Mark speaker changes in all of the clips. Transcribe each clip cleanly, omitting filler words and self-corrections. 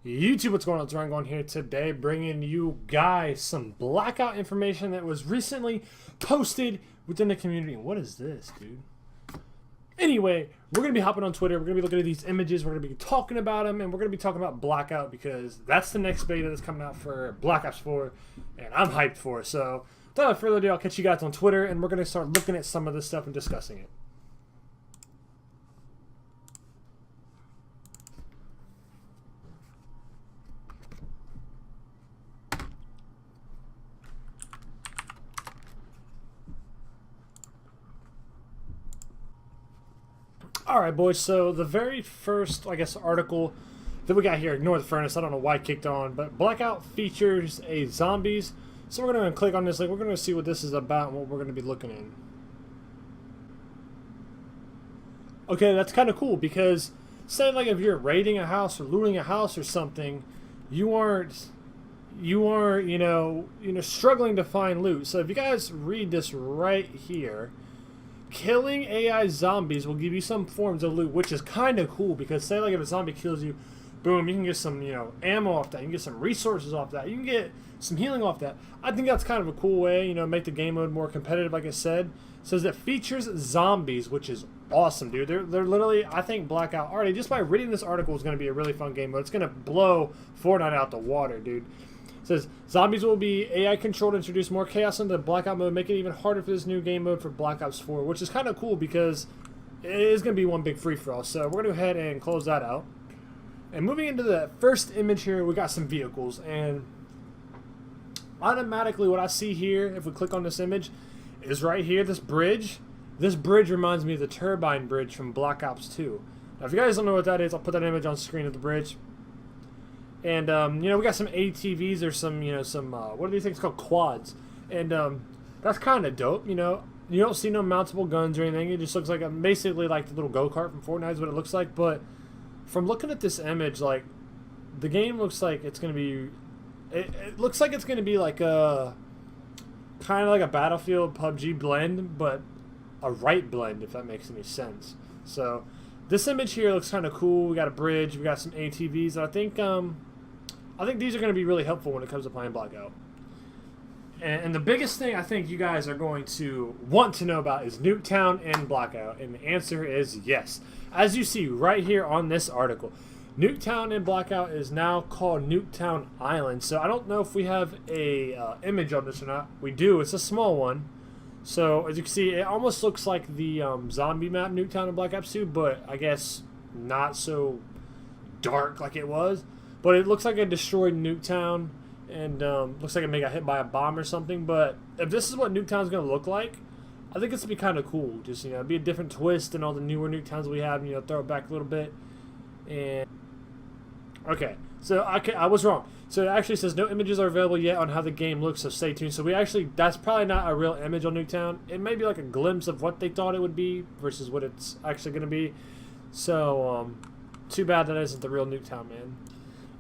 Speaker 1: YouTube, what's going on? It's Ryan going here today, bringing you guys some Blackout information that was recently posted within the community. And what is this, dude? Anyway, we're going to be hopping on Twitter. We're going to be looking at these images. We're going to be talking about them, and we're going to be talking about Blackout because that's the next beta that's coming out for Black Ops 4, and I'm hyped for it. So, without further ado, I'll catch you guys on Twitter, and we're going to start looking at some of this stuff and discussing it. Alright, boys, so the very first, I guess, article that we got here, ignore the furnace, I don't know why it kicked on, but Blackout features a zombies. So we're going to click on this link, we're going to see what this is about and what we're going to be looking in. Okay, that's kind of cool because, say like if you're raiding a house or looting a house or something, you aren't struggling to find loot. So if you guys read this right here, killing AI zombies will give you some forms of loot, which is kind of cool because say like if a zombie kills you, boom, you can get some ammo off that, you can get some resources off that, you can get some healing off that. I think that's kind of a cool way, make the game mode more competitive. Like I said, it says it features zombies, which is awesome, dude. They're literally, I think Blackout already just by reading this article is going to be a really fun game mode. It's going to blow Fortnite out the water, dude. It says zombies will be AI controlled, introduce more chaos into the Blackout mode, make it even harder for this new game mode for Black Ops 4, which is kind of cool because it is going to be one big free for all. So we're going to go ahead and close that out. And moving into the first image here, we got some vehicles, and automatically what I see here, if we click on this image, is right here, this bridge. This bridge reminds me of the turbine bridge from Black Ops 2. Now, if you guys don't know what that is, I'll put that image on screen of the bridge. And, we got some ATVs or some, what do these things called? Quads. And, that's kind of dope, You don't see no mountable guns or anything. It just looks like, basically like the little go-kart from Fortnite is what it looks like. But from looking at this image, like, the game looks like it's going to be, it looks like it's going to be like a, kind of like a Battlefield PUBG blend, but a right blend, if that makes any sense. So, this image here looks kind of cool. We got a bridge, we got some ATVs. I think these are going to be really helpful when it comes to playing Blackout. And the biggest thing I think you guys are going to want to know about is NUKETOWN and Blackout. And the answer is yes. As you see right here on this article, NUKETOWN and Blackout is now called NUKETOWN Island. So I don't know if we have a image on this or not. We do. It's a small one. So as you can see, it almost looks like the zombie map NUKETOWN and Black Ops 2, but I guess not so dark like it was. But it looks like a destroyed NUKETOWN, and looks like it may got hit by a bomb or something. But if this is what NUKETOWN's going to look like, I think it's going to be kind of cool. Just, be a different twist than all the newer NUKETOWNs we have, throw it back a little bit. And okay, so I was wrong. So it actually says no images are available yet on how the game looks, so stay tuned. So that's probably not a real image on NUKETOWN. It may be like a glimpse of what they thought it would be versus what it's actually going to be. So, too bad that isn't the real NUKETOWN, man.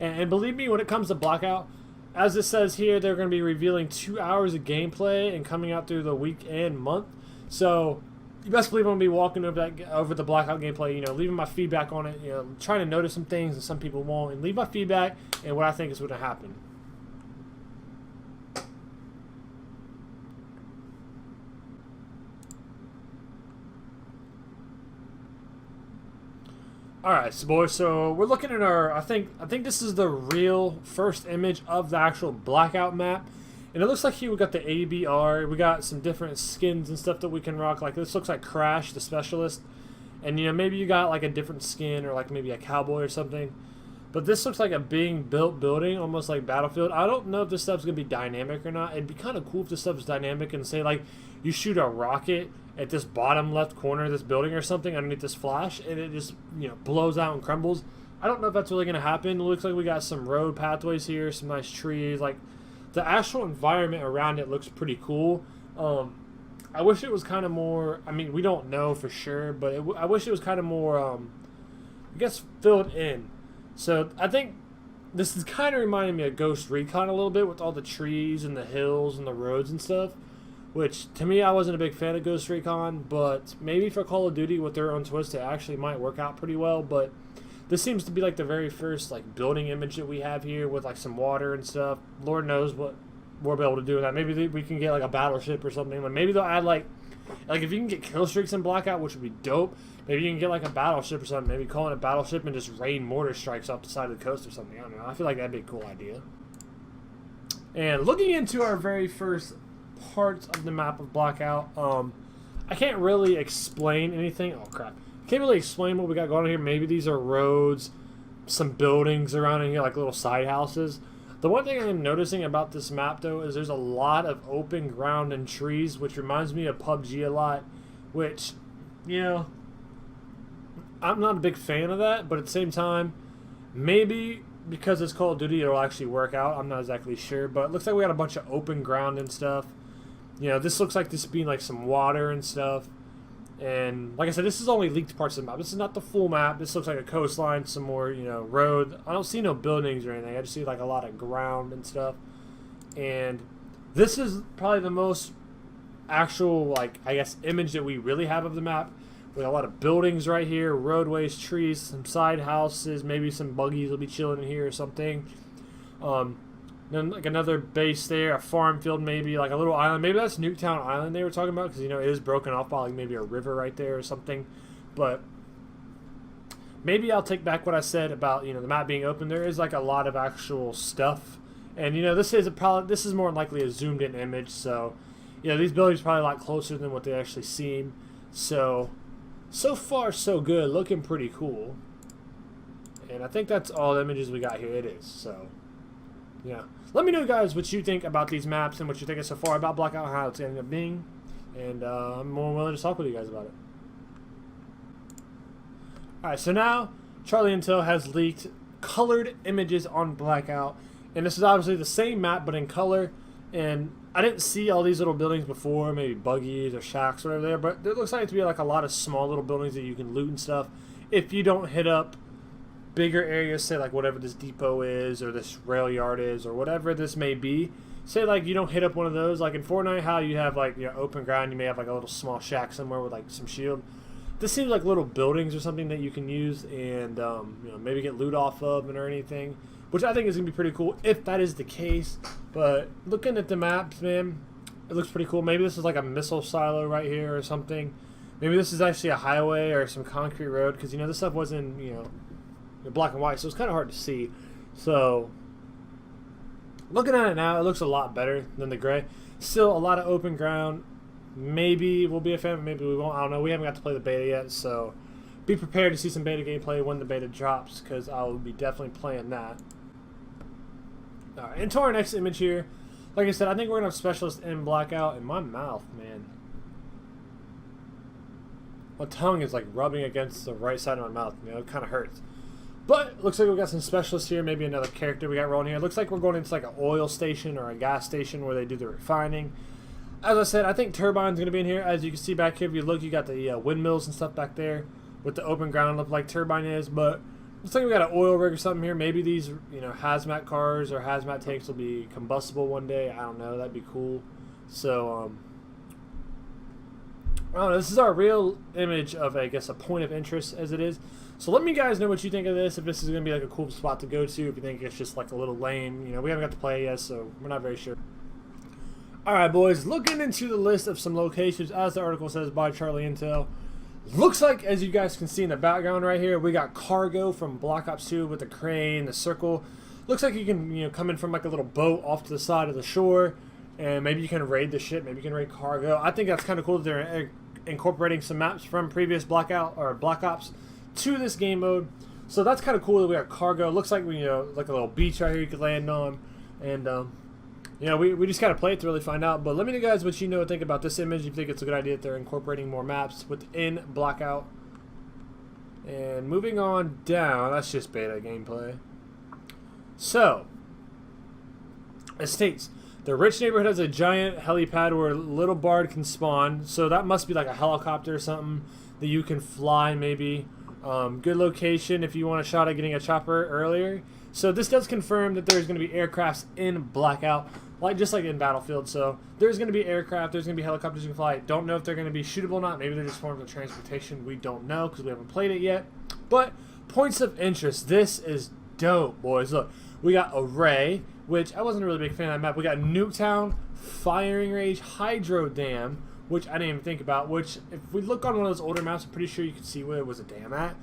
Speaker 1: And believe me, when it comes to Blackout, as it says here, they're going to be revealing 2 hours of gameplay and coming out through the week and month. So, you best believe I'm going to be walking over the Blackout gameplay, leaving my feedback on it, trying to notice some things that some people won't, and leave my feedback and what I think is going to happen. Alright, so boys, so we're looking at our, I think this is the real first image of the actual Blackout map. And it looks like here we got the ABR, we got some different skins and stuff that we can rock. Like this looks like Crash, the specialist. And maybe you got like a different skin or like maybe a cowboy or something. But this looks like a being built building, almost like Battlefield. I don't know if this stuff's going to be dynamic or not. It'd be kind of cool if this stuff is dynamic and say like you shoot a rocket at this bottom left corner of this building or something underneath this flash and it just, blows out and crumbles. I don't know if that's really going to happen. It looks like we got some road pathways here, some nice trees. Like the actual environment around it looks pretty cool. I wish it was kind of more, we don't know for sure, but I wish it was kind of more, I guess, filled in. So I think this is kind of reminding me of Ghost Recon a little bit with all the trees and the hills and the roads and stuff. Which, to me, I wasn't a big fan of Ghost Recon, but maybe for Call of Duty with their own twist, it actually might work out pretty well. But This seems to be like the very first like building image that we have here with like some water and stuff. Lord knows what we'll be able to do with that. Maybe we can get like a battleship or something. Like maybe they'll add like if you can get kill streaks in Blackout, which would be dope. Maybe you can get like a battleship or something. Maybe call it a battleship and just rain mortar strikes off the side of the coast or something. I don't know. I feel like that'd be a cool idea. And looking into our very first parts of the map of Blackout, I can't really explain anything. Oh crap. I can't really explain what we got going on here. Maybe these are roads, some buildings around in here, like little side houses. The one thing I'm noticing about this map, though, is there's a lot of open ground and trees, which reminds me of PUBG a lot, which, you know, I'm not a big fan of that, but at the same time, maybe because it's Call of Duty, it'll actually work out. I'm not exactly sure, but it looks like we got a bunch of open ground and stuff. You know, this looks like this being like some water and stuff. And like I said, this is only leaked parts of the map. This is not the full map. This looks like a coastline, some more, you know, road. I don't see no buildings or anything. I just see like a lot of ground and stuff. And this is probably the most actual, like, I guess, image that we really have of the map. With a lot of buildings right here, roadways, trees, some side houses, maybe some buggies will be chilling in here or something. Then like another base there, a farm field maybe, like a little island. Maybe that's NUKETOWN Island they were talking about because, you know, it is broken off by like maybe a river right there or something. But maybe I'll take back what I said about, you know, the map being open. There is like a lot of actual stuff. And, you know, this is more likely a zoomed in image. So, you know, these buildings are probably a lot closer than what they actually seem. So far so good. Looking pretty cool. And I think that's all the images we got here. It is. So, yeah. Let me know, guys, what you think about these maps and what you're thinking so far about Blackout and how it's ending up being. And I'm more willing to talk with you guys about it. Alright, so now Charlie Intel has leaked colored images on Blackout. And this is obviously the same map, but in color. And I didn't see all these little buildings before, maybe buggies or shacks or whatever there. But it looks like it to be like a lot of small little buildings that you can loot and stuff. If you don't hit up bigger areas, say like whatever this depot is or this rail yard is or whatever this may be, say like you don't hit up one of those, like in Fortnite how you have like, you know, open ground, you may have like a little small shack somewhere with like some shield. This seems like little buildings or something that you can use and you know, maybe get loot off of or anything, which I think is gonna be pretty cool if that is the case. But looking at the maps, man, it looks pretty cool. Maybe this is like a missile silo right here or something. Maybe this is actually a highway or some concrete road, because, you know, this stuff wasn't, you know, black and white, so it's kind of hard to see. So looking at it now, it looks a lot better than the gray. Still a lot of open ground. Maybe we'll be a fan, maybe we won't. I don't know. We haven't got to play the beta yet, so be prepared to see some beta gameplay when the beta drops, because I will be definitely playing that. Alright, into our next image here. Like I said, I think we're going to have specialists in Blackout. In my mouth, man. My tongue is like rubbing against the right side of my mouth. You know, it kind of hurts. But looks like we got some specialists here, maybe another character we got rolling here. Looks like we're going into like an oil station or a gas station where they do the refining. As I said, I think Turbine's going to be in here. As you can see back here, if you look, you got the windmills and stuff back there with the open ground look like Turbine is. But looks like we got an oil rig or something here. Maybe these, you know, hazmat cars or hazmat tanks will be combustible one day. I don't know. That'd be cool. So, I don't know. This is our real image of, I guess, a point of interest as it is. So let me guys know what you think of this, if this is going to be like a cool spot to go to, if you think it's just like a little lame. You know, we haven't got to play it yet, so we're not very sure. Alright, boys, looking into the list of some locations, as the article says, by Charlie Intel. Looks like, as you guys can see in the background right here, we got cargo from Black Ops 2 with the crane, the circle. Looks like you can, you know, come in from like a little boat off to the side of the shore, and maybe you can raid the ship, maybe you can raid cargo. I think that's kind of cool that they're incorporating some maps from previous Blackout or Black Ops to this game mode. So that's kind of cool that we got cargo. Looks like we, you know, like a little beach right here you could land on. And you know, we just gotta play it to really find out. But let me know, guys, what you know and think about this image. If you think it's a good idea that they're incorporating more maps within Blackout. And moving on down, that's just beta gameplay. So it states the rich neighborhood has a giant helipad where a little bard can spawn. So that must be like a helicopter or something that you can fly, maybe. Good location if you want a shot at getting a chopper earlier. So this does confirm that there's going to be aircrafts in Blackout, like just like in Battlefield. So there's going to be aircraft, there's going to be helicopters you can fly. Don't know if they're going to be shootable or not. Maybe they're just forms of transportation. We don't know because we haven't played it yet. But Points of interest. This is dope, boys. Look, we got Array, which I wasn't a really big fan of that map. We got NUKETOWN, Firing Range, Hydro Dam, which I didn't even think about, which if we look on one of those older maps, I'm pretty sure you can see where it was a dam at.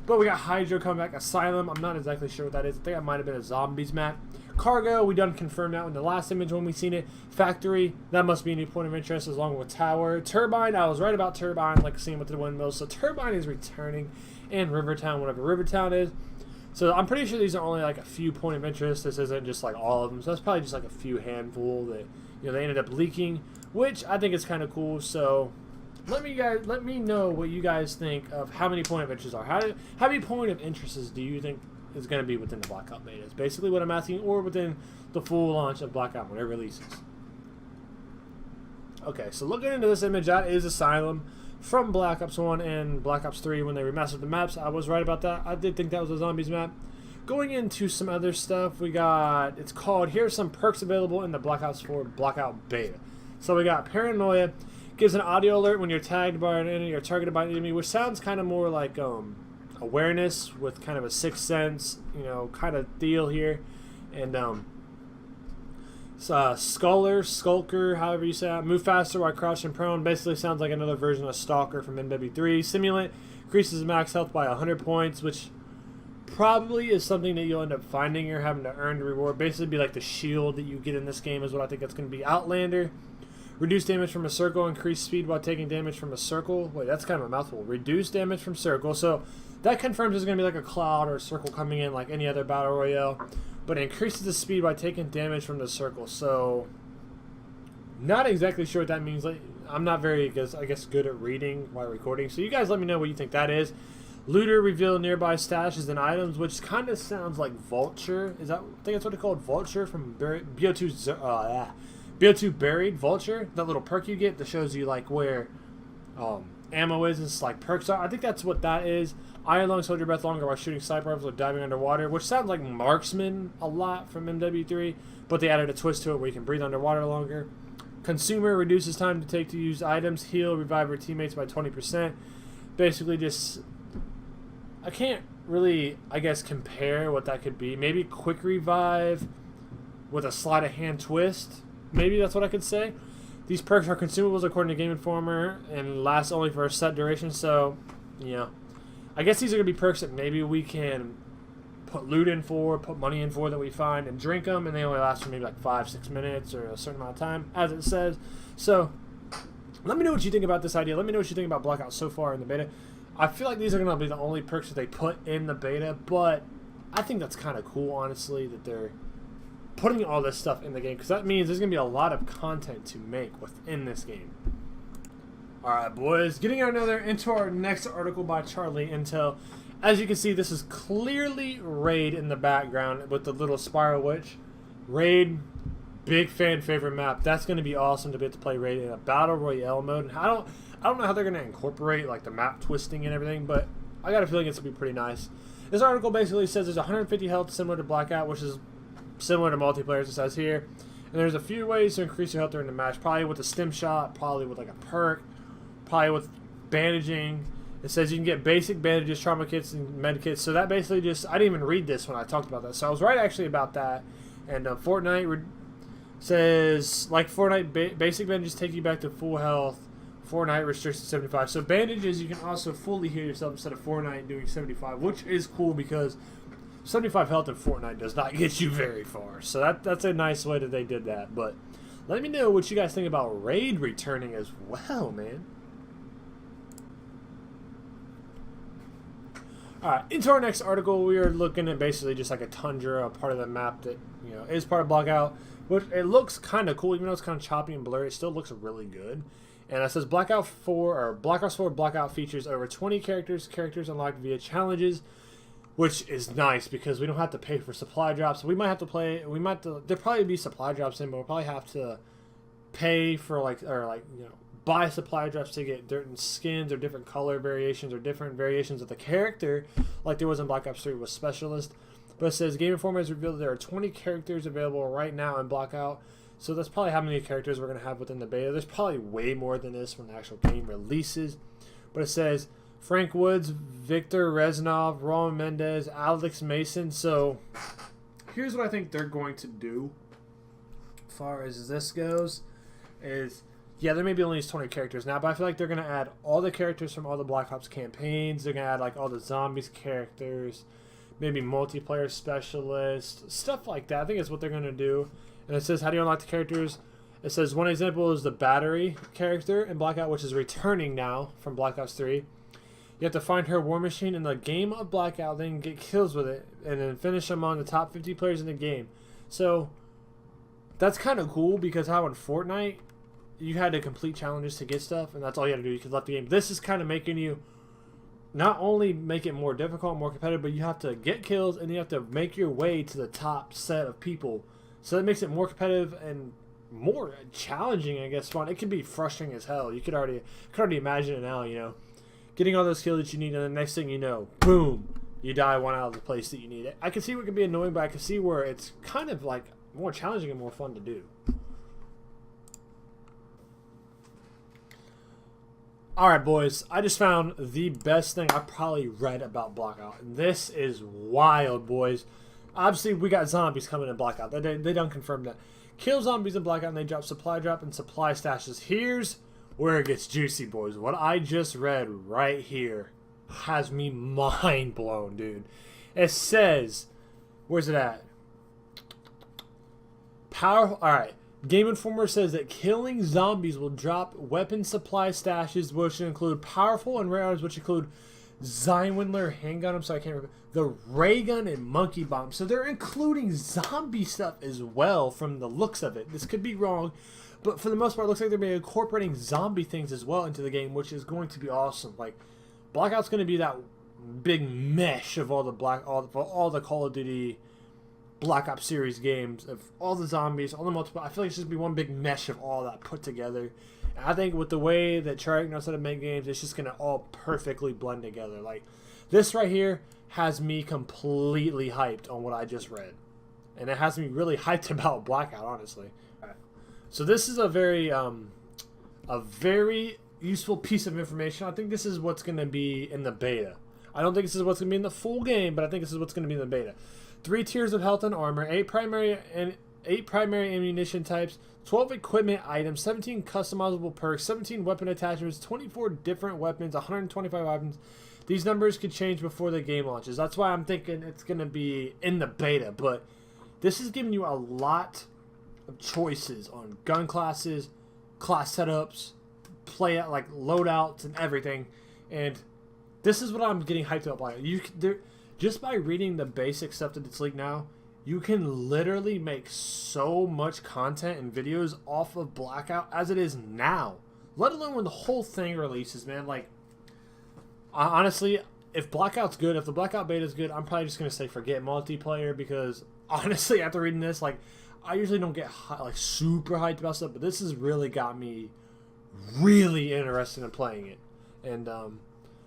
Speaker 1: But we got Hydro coming back, Asylum, I'm not exactly sure what that is. I think that might have been a Zombies map. Cargo, we done confirmed that in the last image when we seen it. Factory, that must be a new point of interest along with Tower. Turbine, I was right about Turbine, like seeing with the windmills. So Turbine is returning, and Rivertown, whatever Rivertown is. So I'm pretty sure these are only like a few point of interest. This isn't just like all of them. So that's probably just like a few handful that, you know, they ended up leaking, which I think is kind of cool. So let me know what you guys think of how many point of interests are. How many point of interests do you think is going to be within the Blackout beta? Is basically what I'm asking, or within the full launch of Blackout when it releases. Okay, so looking into this image, that is Asylum from Black Ops 1 and Black Ops 3 when they remastered the maps. I was right about that. I did think that was a Zombies map. Going into some other stuff, we got, it's called, here's some perks available in the Black Ops 4 Blackout beta. So we got Paranoia, gives an audio alert when you're tagged by an enemy or targeted by an enemy, which sounds kind of more like awareness with kind of a sixth sense, you know, kind of deal here. And Skulker, however you say it, move faster while crouching prone, basically sounds like another version of Stalker from MW3. Simulant increases max health by 100 points, which probably is something that you'll end up finding or having to earn the reward. Basically be like the shield that you get in this game is what I think that's going to be. Outlander, reduce damage from a circle, increase speed while taking damage from a circle. Wait, that's kind of a mouthful. Reduce damage from circle. So that confirms there's going to be like a cloud or a circle coming in like any other Battle Royale. But it increases the speed by taking damage from the circle. So not exactly sure what that means. Like, I'm not very, I guess, good at reading while recording. So you guys let me know what you think that is. Looter, reveal nearby stashes and items, which kind of sounds like Vulture. I think that's what they called, Vulture from BO2 Buried Vulture. That little perk you get that shows you like where ammo is and like perks are. I think that's what that is. Iron Lungs, hold your breath longer while shooting sniper rifles or diving underwater, which sounds like Marksman a lot from MW3, but they added a twist to it where you can breathe underwater longer. Consumer, reduces time to take to use items, heal, revive your teammates by 20%. Basically just, I can't really, I guess, compare what that could be. Maybe quick revive with a sleight of hand twist. Maybe that's what I could say. These perks are consumables according to Game Informer and last only for a set duration, so, you know. I guess these are going to be perks that maybe we can put loot in for, put money in for that we find, and drink them, and they only last for maybe like 5-6 minutes or a certain amount of time, as it says. So, let me know what you think about this idea. Let me know what you think about Blackout so far in the beta. I feel like these are going to be the only perks that they put in the beta, but I think that's kind of cool, honestly, that they're putting all this stuff in the game, because that means there's going to be a lot of content to make within this game. Alright, boys, getting into our next article by Charlie Intel. As you can see, this is clearly Raid in the background with the little spiral witch. Raid, big fan favorite map. That's going to be awesome to be able to play Raid in a Battle Royale mode. And I don't know how they're going to incorporate like the map twisting and everything, but I got a feeling it's going to be pretty nice. This article basically says there's 150 health similar to Blackout, which is similar to multiplayer, as it says here. And there's a few ways to increase your health during the match. Probably with a stim shot, probably with like a perk, probably with bandaging. It says you can get basic bandages, trauma kits, and med kits. So that basically just, I didn't even read this when I talked about that. So I was right actually about that. And Fortnite says, like Fortnite, basic bandages take you back to full health. Fortnite restricts to 75. So bandages, you can also fully heal yourself instead of Fortnite doing 75, which is cool because 75 health in Fortnite does not get you very far. So that's a nice way that they did that. But let me know what you guys think about Raid returning as well, man. Alright, into our next article, we are looking at basically just like a tundra, a part of the map that, you know, is part of Blackout. Which it looks kind of cool, even though it's kind of choppy and blurry, it still looks really good. And it says Black Ops 4 Blackout features over 20 characters unlocked via challenges, which is nice because we don't have to pay for supply drops. We might have to there'll probably be supply drops in, but we'll probably have to pay for buy supply drops to get certain skins or different color variations or different variations of the character, like there was in Black Ops 3 with Specialist. But it says Game Informer has revealed that there are 20 characters available right now in Blackout. So that's probably how many characters we're going to have within the beta. There's probably way more than this when the actual game releases. But it says Frank Woods, Victor Reznov, Ron Mendez, Alex Mason. So here's what I think they're going to do as far as this goes is, yeah, there may be only 20 characters now, but I feel like they're going to add all the characters from all the Black Ops campaigns. They're going to add like all the zombies characters, maybe multiplayer specialists, stuff like that. I think that's what they're going to do. And it says, how do you unlock the characters? It says one example is the battery character in Blackout, which is returning now from Black Ops 3. You have to find her war machine in the game of Blackout, then get kills with it, and then finish among the top 50 players in the game. So that's kind of cool, because how in Fortnite you had to complete challenges to get stuff, and that's all you had to do. You could left the game. This is kind of making you not only make it more difficult, more competitive, but you have to get kills and you have to make your way to the top set of people. So that makes it more competitive and more challenging, I guess. Fun. It can be frustrating as hell. You could already imagine it now, you know. Getting all those kills that you need, and the next thing you know, boom, you die one out of the place that you need. I can see what can be annoying, but I can see where it's kind of like more challenging and more fun to do. Alright, boys, I just found the best thing I probably read about Blackout. And this is wild, boys. Obviously, we got zombies coming in Blackout. They done confirmed that. Kill zombies in Blackout, and they drop supply drop and supply stashes. Here's where it gets juicy, boys. What I just read right here has me mind blown, dude. It says, where's it at? Powerful. Alright. Game Informer says that killing zombies will drop weapon supply stashes, which include powerful and rare items, which include Zinwindler handgun. I'm sorry, I can't remember. The ray gun and monkey bomb. So they're including zombie stuff as well from the looks of it. This could be wrong, but for the most part, it looks like they're going to be incorporating zombie things as well into the game, which is going to be awesome. Like, Blackout's going to be that big mesh of all the all the Call of Duty Black Ops series games, of all the zombies, all the multiple. I feel like it's just be one big mesh of all that put together. And I think with the way that Treyarch knows how to make games, it's just going to all perfectly blend together. Like, this right here has me completely hyped on what I just read. And it has me really hyped about Blackout, honestly. So this is a very useful piece of information. I think this is what's going to be in the beta. I don't think this is what's going to be in the full game, but I think this is what's going to be in the beta. 3 tiers of health and armor, 8 primary ammunition types, 12 equipment items, 17 customizable perks, 17 weapon attachments, 24 different weapons, 125 weapons. These numbers could change before the game launches. That's why I'm thinking it's going to be in the beta. But this is giving you a lot of choices on gun classes, class setups, like loadouts and everything. And this is what I'm getting hyped up by. Just by reading the basic stuff that it's leaked now, you can literally make so much content and videos off of Blackout as it is now. Let alone when the whole thing releases, man. Like, honestly, if Blackout's good, if the Blackout beta is good, I'm probably just going to say forget multiplayer, because honestly, after reading this, like, I usually don't get super hyped about stuff, but this has really got me really interested in playing it. And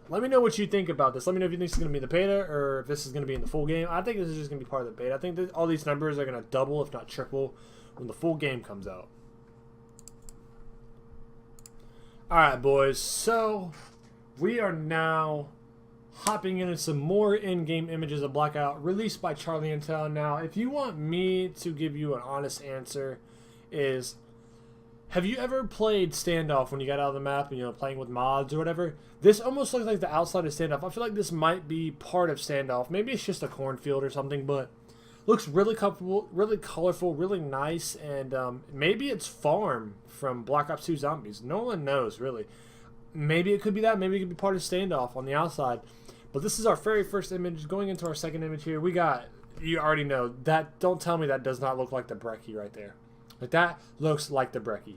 Speaker 1: let me know what you think about this. Let me know if you think it's going to be in the beta or if this is going to be in the full game. I think this is just going to be part of the beta. I think that all these numbers are going to double, if not triple, when the full game comes out. Alright, boys. So, we are now hopping into some more in-game images of Blackout released by Charlie Intel. Now, if you want me to give you an honest answer, is, have you ever played Standoff when you got out of the map and, you know, playing with mods or whatever? This almost looks like the outside of Standoff. I feel like this might be part of Standoff. Maybe it's just a cornfield or something, but looks really comfortable, really colorful, really nice, and maybe it's Farm from Black Ops 2 Zombies. No one knows, really. Maybe it could be that. Maybe it could be part of Standoff on the outside. But this is our very first image. Going into our second image here, we got, you already know, that, don't tell me that does not look like the Brecci right there. Like, that looks like the Brecci.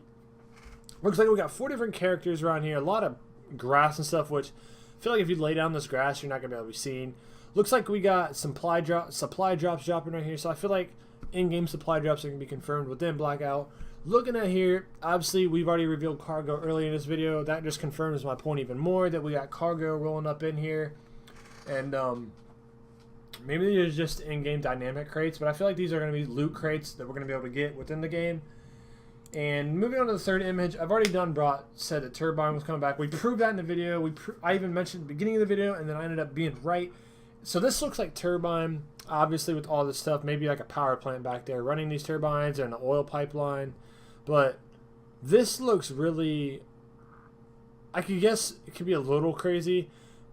Speaker 1: Looks like we got 4 different characters around here. A lot of grass and stuff, which I feel like if you lay down this grass, you're not going to be able to be seen. Looks like we got supply drops dropping right here. So I feel like in-game supply drops are going to be confirmed within Blackout. Looking at here, obviously we've already revealed cargo early in this video. That just confirms my point even more, that we got cargo rolling up in here. And maybe these are just in-game dynamic crates, but I feel like these are going to be loot crates that we're going to be able to get within the game. And moving on to the third image, I've already said that turbine was coming back. We proved that in the video. I even mentioned at the beginning of the video, and then I ended up being right. So this looks like turbine, obviously with all this stuff. Maybe like a power plant back there running these turbines or an oil pipeline. But this looks really, I could guess it could be a little crazy,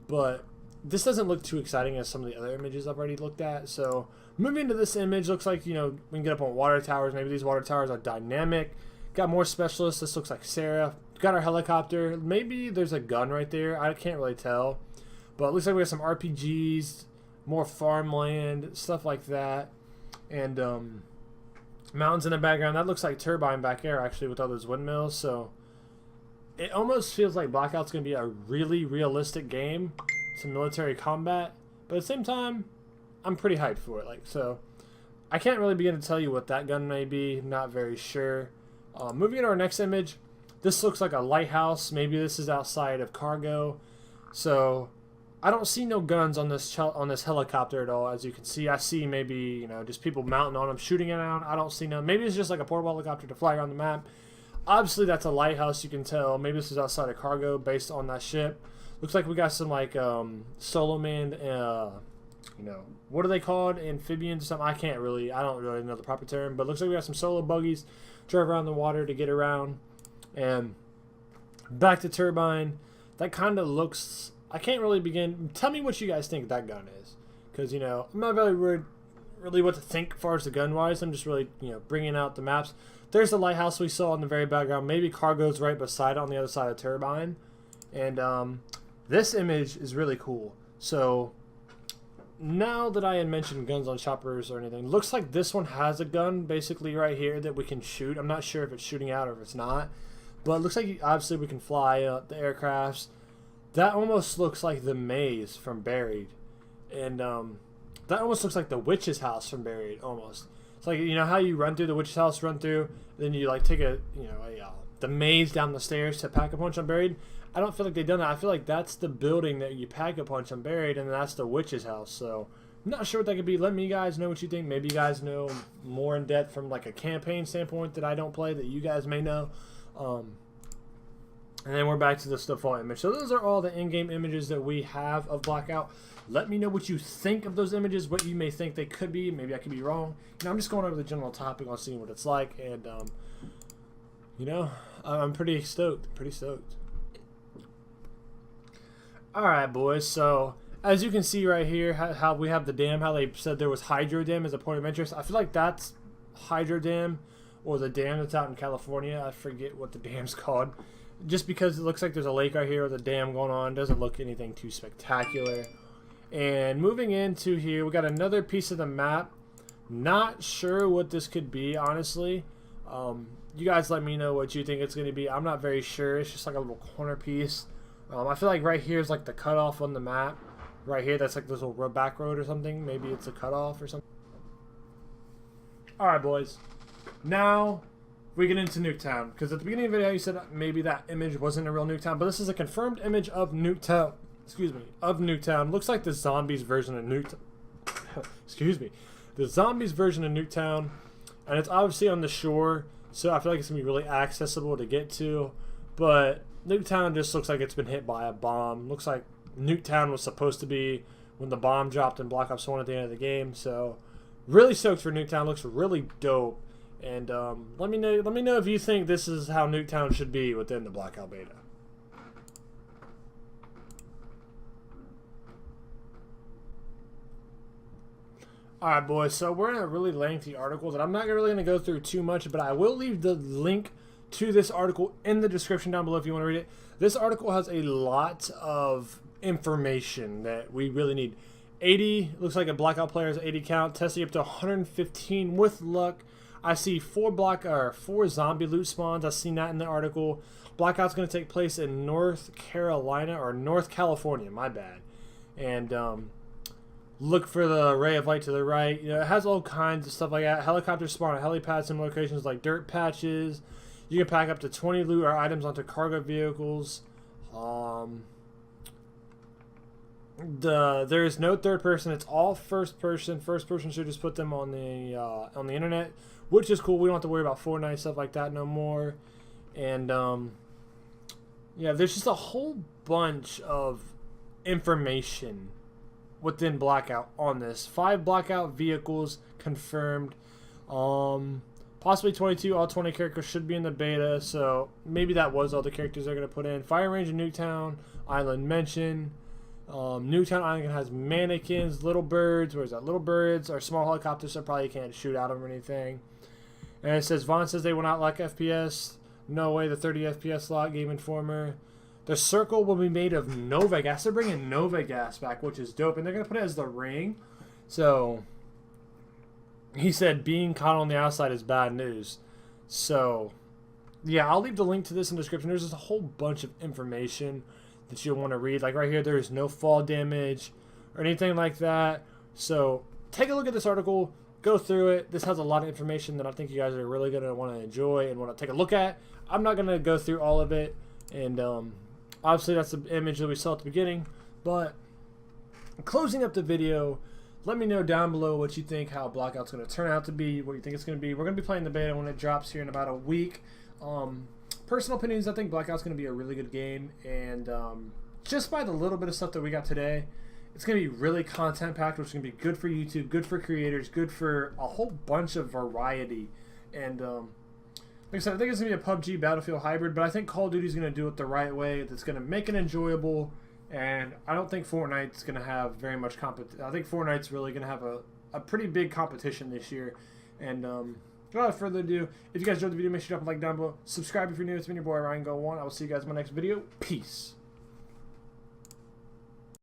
Speaker 1: but this doesn't look too exciting as some of the other images I've already looked at. So moving to this image, looks like, you know, we can get up on water towers. Maybe these water towers are dynamic. Got more specialists. This looks like Sarah. Got our helicopter. Maybe there's a gun right there. I can't really tell. But it looks like we have some RPGs, more farmland, stuff like that. And mountains in the background. That looks like turbine back there, actually, with all those windmills. So it almost feels like Blackout's going to be a really realistic game. Some military combat. But at the same time, I'm pretty hyped for it. Like, so I can't really begin to tell you what that gun may be. Not very sure. Moving into our next image, this looks like a lighthouse. Maybe this is outside of cargo. So I don't see no guns on this helicopter at all. As you can see, I see maybe, you know, just people mounting on them, shooting it out. I don't see none. Maybe it's just like a portable helicopter to fly around the map. Obviously, that's a lighthouse. You can tell. Maybe this is outside of cargo based on that ship. Looks like we got some like solo manned, you know, what are they called? Amphibians or something? I don't really know the proper term, but it looks like we got some solo buggies drive around the water to get around. And back to turbine. That kind of looks, I can't really begin. Tell me what you guys think that gun is, because, you know, I'm not really what to think as far as the gun wise. I'm just really, you know, bringing out the maps. There's the lighthouse we saw in the very background. Maybe cargo's right beside it on the other side of the turbine. And this image is really cool. So now that I had mentioned guns on choppers or anything, looks like this one has a gun basically right here that we can shoot. I'm not sure if it's shooting out or if it's not, but it looks like obviously we can fly the aircrafts. That almost looks like the maze from Buried, and that almost looks like the witch's house from Buried. Almost, it's like, you know how you run through the witch's house, then you like take the maze down the stairs to pack a punch on Buried. I don't feel like they've done that. I feel like that's the building that you pack a punch on Buried, and that's the witch's house. So I'm not sure what that could be. Let me guys know what you think. Maybe you guys know more in depth from like a campaign standpoint that I don't play that you guys may know. And then we're back to the default image. So those are all the in-game images that we have of Blackout. Let me know what you think of those images, what you may think they could be. Maybe I could be wrong. You know, I'm just going over the general topic on seeing what it's like, and you know, I'm pretty stoked. Pretty stoked. Alright, boys, so as you can see right here, how we have the dam, how they said there was Hydro Dam as a point of interest. I feel like that's Hydro Dam, or the dam that's out in California. I forget what the dam's called. Just because it looks like there's a lake right here with a dam going on. Doesn't look anything too spectacular. And moving into here, we got another piece of the map. Not sure what this could be, honestly. You guys let me know what you think it's going to be. I'm not very sure. It's just like a little corner piece. I feel like right here is like the cutoff on the map. Right here, that's like this little back road or something. Maybe it's a cutoff or something. Alright, boys. Now we get into NUKETOWN. Because at the beginning of the video, you said maybe that image wasn't a real NUKETOWN. But this is a confirmed image of NUKETOWN. Excuse me. Of NUKETOWN. Looks like the zombies version of NUKETOWN. Excuse me. The zombies version of NUKETOWN. And it's obviously on the shore. So I feel like it's going to be really accessible to get to. But NUKETOWN just looks like it's been hit by a bomb. Looks like NUKETOWN was supposed to be when the bomb dropped in Black Ops 1 at the end of the game. So really stoked for NUKETOWN. Looks really dope. And let me know if you think this is how NUKETOWN should be within the Blackout beta. Alright, boys, so we're in a really lengthy article that I'm not really going to go through too much, but I will leave the link to this article in the description down below if you want to read it. This article has a lot of information that we really need. 80, looks like a Blackout player has 80 count, testing up to 115 with luck. I see 4 zombie loot spawns. I've seen that in the article. Blackout's going to take place in North Carolina, or North California, my bad. And look for the ray of light to the right. You know, it has all kinds of stuff like that. Helicopters spawn at helipads in locations like dirt patches. You can pack up to 20 loot or items onto cargo vehicles. There is no third person. It's all first person. First person should just put them on the internet, which is cool. We don't have to worry about Fortnite stuff like that no more. And yeah, there's just a whole bunch of information within Blackout on this. 5 Blackout vehicles confirmed. Possibly 22. All 20 characters should be in the beta, so maybe that was all the characters they're going to put in. Fire range in NUKETOWN Island mentioned. NUKETOWN Island has mannequins, little birds. Where's that? Little birds are small helicopters, so probably can't shoot out of them or anything. And it says Vaughn says they will not lack FPS. No way, the 30 FPS lock. Game Informer. The circle will be made of Nova gas. They're bringing Nova gas back, which is dope, and they're gonna put it as the ring. So he said being caught on the outside is bad news. So yeah, I'll leave the link to this in the description. There's just a whole bunch of information that you'll want to read. Like right here, there is no fall damage or anything like that. So take a look at this article, go through it. This has a lot of information that I think you guys are really going to want to enjoy and want to take a look at. I'm not going to go through all of it, and obviously that's the image that we saw at the beginning. But closing up the video, let me know down below what you think, how Blackout's going to turn out to be, what you think it's going to be. We're going to be playing the beta when it drops here in about a week. Personal opinions, I think Blackout's going to be a really good game, and just by the little bit of stuff that we got today, it's going to be really content packed, which is going to be good for YouTube, good for creators, good for a whole bunch of variety. And like I said, I think it's going to be a PUBG Battlefield hybrid, but I think Call of Duty is going to do it the right way. That's going to make it enjoyable, and I don't think Fortnite's going to have very much competition. I think Fortnite's really going to have a pretty big competition this year. And without further ado, if you guys enjoyed the video, make sure to drop a like down below. Subscribe if you're new. It's been your boy Ryan Go1. I will see you guys in my next video. Peace.